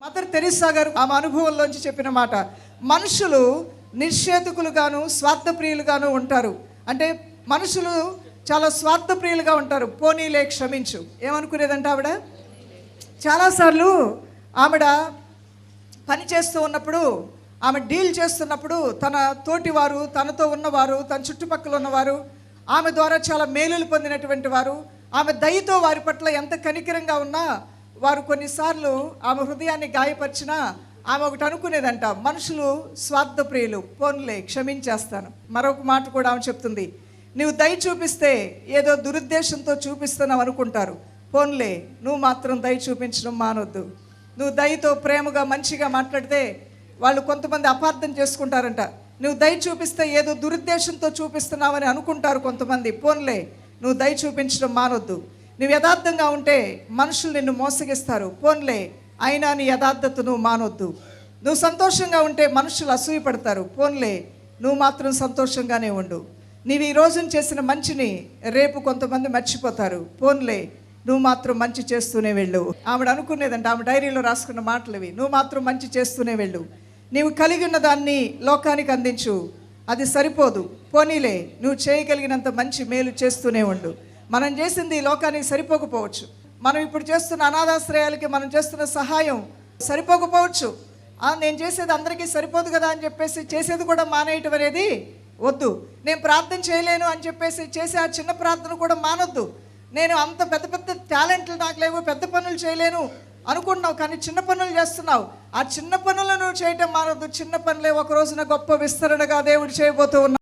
Mother Teresa గారు ఆమె అనుభవంలోంచి చెప్పిన మాట, మనుషులు నిశ్చేతకులుగాను స్వార్థప్రియులుగాను ఉంటారు. అంటే మనుషులు చాలా స్వార్థప్రియులుగా ఉంటారు. పోనీలే క్షమించు ఏమనుకునేదంటే ఆవిడ చాలాసార్లు ఆవిడ పని చేస్తూ ఉన్నప్పుడు, ఆమె డీల్ చేస్తున్నప్పుడు తన తోటివారు, తనతో ఉన్నవారు, తన చుట్టుపక్కల ఉన్నవారు, ఆమె ద్వారా చాలా మేలులు పొందినటువంటి వారు, ఆమె దయతో వారి పట్ల ఎంత కనికరంగా ఉన్నా వారు కొన్నిసార్లు ఆమె హృదయాన్ని గాయపరిచినా ఆమె ఒకటి అనుకునేదంట, మనుషులు స్వార్థప్రియులు, పోన్లే క్షమించేస్తాను. మరొక మాట కూడా ఆమె చెప్తుంది, నువ్వు దయ చూపిస్తే ఏదో దురుద్దేశంతో చూపిస్తున్నావు అనుకుంటారు, పోన్లే నువ్వు మాత్రం దయ చూపించడం మానొద్దు. నువ్వు దయతో ప్రేమగా మంచిగా మాట్లాడితే వాళ్ళు కొంతమంది అపార్థం చేసుకుంటారంట. నువ్వు దయ చూపిస్తే ఏదో దురుద్దేశంతో చూపిస్తున్నావని అనుకుంటారు కొంతమంది, పోన్లే నువ్వు దయ చూపించడం మానొద్దు. నువ్వు యథార్థంగా ఉంటే మనుషులు నిన్ను మోసగిస్తారు, పోన్లే అయినా నీ యథార్థతను మానొద్దు. నువ్వు సంతోషంగా ఉంటే మనుషులు అసూయపడతారు, పోన్లే నువ్వు మాత్రం సంతోషంగానే ఉండు. నీవు ఈ రోజున చేసిన మంచిని రేపు కొంతమంది మర్చిపోతారు, పోన్లే నువ్వు మాత్రం మంచి చేస్తూనే వెళ్ళు. ఆవిడ అనుకునేదంటే, ఆమె డైరీలో రాసుకున్న మాటలు ఇవి, నువ్వు మాత్రం మంచి చేస్తూనే వెళ్ళు. నీవు కలిగి ఉన్న దాన్ని లోకానికి అందించు, అది సరిపోదు, పోనీలే నువ్వు చేయగలిగినంత మంచి మేలు చేస్తూనే ఉండు. మనం చేసింది ఈ లోకానికి సరిపోకపోవచ్చు, మనం ఇప్పుడు చేస్తున్న అనాథాశ్రయాలకి మనం చేస్తున్న సహాయం సరిపోకపోవచ్చు. నేను చేసేది అందరికీ సరిపోదు కదా అని చెప్పేసి చేసేది కూడా మానేయటం అనేది వద్దు. నేను ప్రార్థన చేయలేను అని చెప్పేసి చేసే ఆ చిన్న ప్రార్థన కూడా మానొద్దు. నేను అంత పెద్ద పెద్ద టాలెంట్లు నాకు లేవు, పెద్ద పనులు చేయలేను అనుకుంటున్నావు, కానీ చిన్న పనులు చేస్తున్నావు. ఆ చిన్న పనులను చేయటం మానొద్దు. చిన్న పనులే ఒక రోజున గొప్ప విస్తరణగా దేవుడు చేయబోతూ ఉన్నాడు.